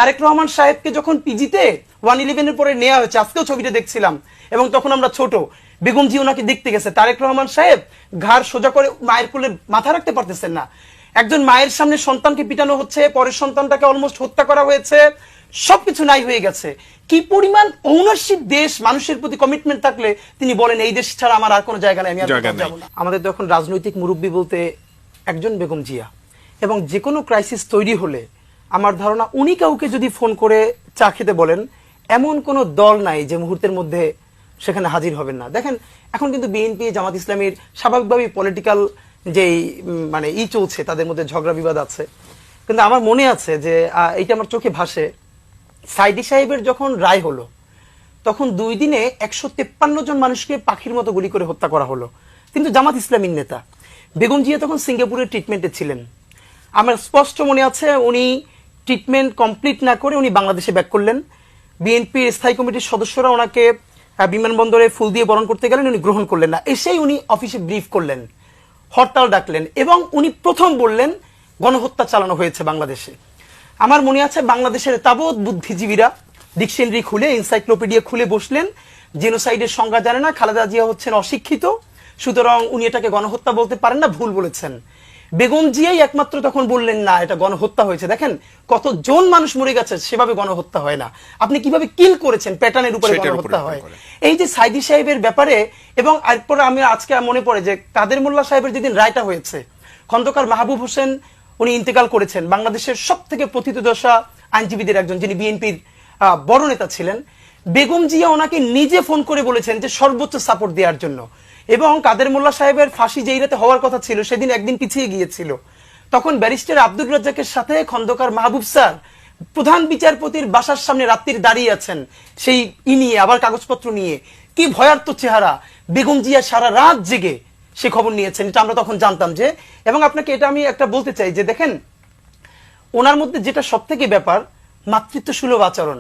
তারেক রহমান সাহেবকে যখন পিজিতে 111-এর পরে নেওয়া হয়েছে, আজকেও ছবিটা দেখছিলাম, এবং তখন আমরা ছোট, বেগম জি ওনাকে দেখতে গেছে, তারেক রহমান সাহেব ঘাড় সোজা করে মায়ের কোলে মাথা রাখতে পারতেছেন না। একজন মায়ের সামনে সন্তানকে পিটানো হচ্ছে, পরের সন্তানটাকে অলমোস্ট হত্যা করা হয়েছে, সবকিছু নাই হয়ে গেছে। কি পরিমাণ ওনারশিপ দেশ, মানুষের প্রতি কমিটমেন্ট থাকলে তিনি বলেন এই দেশ ছাড়া আমার আর কোনো জায়গা নেই, আমি আর যাব না। আমাদের তখন রাজনৈতিক মুরব্বী বলতে একজন বেগম জিয়া, এবং যে কোনো ক্রাইসিস তৈরি হলে আমার ধারণা উনি কাউকে যদি ফোন করে চা খেতে বলেন, এমন কোনো দল নাই যে মুহূর্তের মধ্যে সেখানে হাজির হবেন না। দেখেন এখন কিন্তু বিএনপি, জামাত ইসলামীর স্বাভাবিকভাবেই পলিটিক্যাল যেই মানে চলছে, তাদের মধ্যে ঝগড়া বিবাদ আছে, কিন্তু আমার মনে আছে যে এইটা আমার চোখে ভাসে, সাইদি সাহেবের যখন রায় হলো তখন 2 দিনে 153 জন মানুষকে পাখির মতো গুলি করে হত্যা করা হলো, কিন্তু জামাত ইসলামীর নেতা বেগম জিয়া তখন সিঙ্গাপুরের ট্রিটমেন্টে ছিলেন। আমার স্পষ্ট মনে আছে উনি ট্রিটমেন্ট কমপ্লিট না করে উনি বাংলাদেশে ব্যাক করলেন। বিএনপির স্থায়ী কমিটির সদস্যরা ওনাকে বিমানবন্দরে ফুল দিয়ে বরণ করতে গেলেন, উনি গ্রহণ করলেন না, এসেই উনি অফিসে ব্রিফ করলেন, হরতাল ডাকলেন, এবং উনি প্রথম বললেন গণহত্যা চালানো হয়েছে বাংলাদেশে। আমার মনে আছে বাংলাদেশের তাবৎ বুদ্ধিজীবীরা ডিকশনারি খুলে, এনসাইক্লোপিডিয়া খুলে বসলেন, জেনোসাইডের সংজ্ঞা জানে না, খালেদা জিয়া হচ্ছেন অশিক্ষিত, সুতরাং উনি এটাকে গণহত্যা বলতে পারেন না, ভুল বলেছেন। বেগম জিয়াই একমাত্র তখন বললেন না এটা গণহত্যা হয়েছে। দেখেন কতজন মানুষ মরে গেছে, সেভাবে গণহত্যা হয় না, আপনি কিভাবে কিল করেছেন প্যাটার্নের উপরে গণহত্যা হয়। এই যে সাইদি সাহেবের ব্যাপারে, এবং এরপরে আমি আজকে মনে পড়ে যে কাদের মোল্লা সাহেবের যেদিন রায়টা হয়েছে, খন্দকার মাহবুব হোসেন উনি ইন্তেকাল করেছেন, বাংলাদেশের সব থেকে প্রথিতযশা আইনজীবীদের একজন, যিনি বিএনপির বড় নেতা ছিলেন। বেগম জিয়া ওনাকে নিজে ফোন করে বলেছেন যে সর্বোচ্চ সাপোর্ট দেওয়ার জন্য, এবং কাদের মোল্লা সাহেবের ফাঁসি যেই রাতে হওয়ার কথা ছিল সেদিন একদিন পিছিয়ে গিয়েছিল, তখন ব্যারিস্টার আব্দুর রাজ্জাকের সাথে খন্দকার মাহবুব স্যার প্রধান বিচারপতির বাসার সামনে রাত্রির দাঁড়িয়ে আছেন, সেই নিয়ে আবার কাগজপত্র নিয়ে, কি ভয়ার্ত চেহারা। বেগম জিয়া সারা রাত জেগে সে খবর নিয়েছেন, এটা আমরা তখন জানতাম যে। এবং আপনাকে এটা আমি একটা বলতে চাই যে দেখেন ওনার মধ্যে যেটা সব থেকে ব্যাপার, মাতৃত্ব সুলভ আচরণ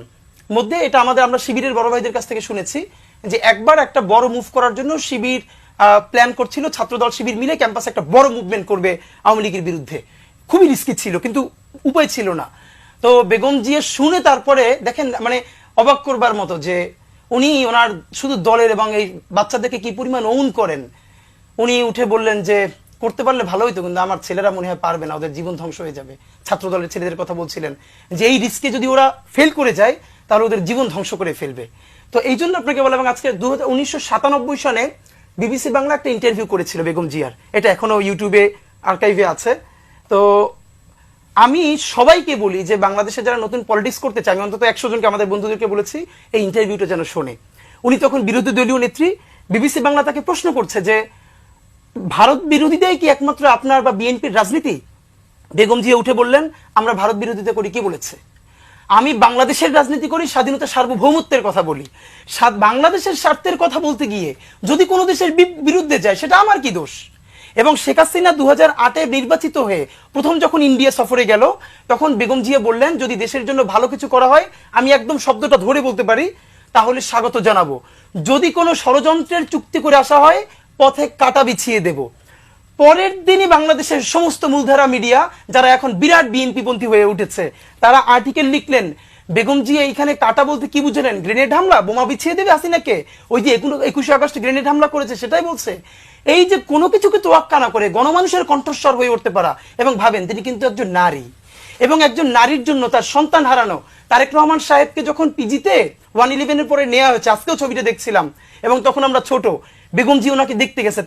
মধ্যে, এটা আমরা শিবিরের বড় ভাইদের কাছ থেকে শুনেছি যে একবার একটা বড় মুভ করার জন্য শিবির প্ল্যান করছিল, ছাত্রদল শিবির মিলে ক্যাম্পাসে একটা বড় মুভমেন্ট করবে আওয়ামী লীগের বিরুদ্ধে, খুবই রিস্কি ছিল কিন্তু উপায় ছিল না। তো বেগম জিয়া শুনে তারপরে দেখেন মানে অবাক করবার মতো যে উনি ওনার শুধু দলের এবং এই বাচ্চাদেরকে কি পরিমাণ ওন করেন। উনি উঠে বললেন যে করতে পারলে ভালো হইতো, কিন্তু আমার ছেলেরা মনে হয় পারবে না, ওদের জীবন ধ্বংস হয়ে যাবে। ছাত্র দলের ছেলেদের কথা বলছিলেন যে এই রিস্কে যদি ওরা ফেল করে যায় তাহলে ওদের জীবন ধ্বংস করে ফেলবে। তো এই জন্য আপনাকে বললাম, এবং আজকে 1997 সালে বিবিসি বাংলা একটা ইন্টারভিউ করেছিল বেগম জিয়ার, এটা এখনো ইউটিউবে আর্কাইভে আছে। তো আমি সবাইকে বলি যে বাংলাদেশে যারা নতুন পলিটিক্স করতে চায়, আমি অন্তত 100 জনকে আমাদের বন্ধুদেরকে বলেছি এই ইন্টারভিউটা যেন শোনে। উনি তখন বিরোধী দলীয় নেত্রী, বিবিসি বাংলা তাকে প্রশ্ন করছে যে ভারত বিরোধীটাই কি একমাত্র আপনার বা বিএনপির রাজনীতি? বেগম জিয়া উঠে বললেন আমরা ভারত বিরোধিতা করি, কি বলেছে? আমি বাংলাদেশের রাজনীতি করি, স্বাধীনতা সার্বভৌমত্বের কথা বলি, বাংলাদেশের স্বার্থের কথা বলতে গিয়ে যদি কোনো দেশের বিরুদ্ধে যায় সেটা আমার কি দোষ? এবং শেখ হাসিনা 2008-এ নির্বাচিত হয়ে প্রথম যখন ইন্ডিয়া সফরে গেল তখন বেগম জিয়া বললেন যদি দেশের জন্য ভালো কিছু করা হয়, আমি একদম শব্দটা ধরে বলতে পারি, তাহলে স্বাগত জানাবো। যদি কোনো ষড়যন্ত্রের চুক্তি করে আসা হয় পথে কাটা বিছিয়ে দেব। পরের দিনই বাংলাদেশের সমস্ত মূলধারা মিডিয়া যারা এখন বিরাট বিএনপি পন্থী হয়ে উঠেছে তারা আর্টিকেল লিখলেন বেগম জিয়া এইখানে কাটা বলতে কি বুঝলেন? গ্রেনেড হামলা, বোমা বিছিয়ে দেবে হাসিনাকে, ওই যে 21শে আগস্ট গ্রেনেড হামলা করেছে সেটাই বলছে। এই যে কোনো কিছুকে তোয়াক্কা না করে গণমানুষের কণ্ঠস্বর হয়ে উঠতে পারা, এবং ভাবেন তিনি কিন্তু একজন নারী, এবং একজন নারীর জন্য তার সন্তান হারানো। তারেক রহমান সাহেবকে যখন পিজিতে 111-এর পরে নেওয়া হয়েছে, আজকেও ছবিটা দেখছিলাম, এবং তখন আমরা ছোট, বেগম জি ওনাকে দেখতে গেছে।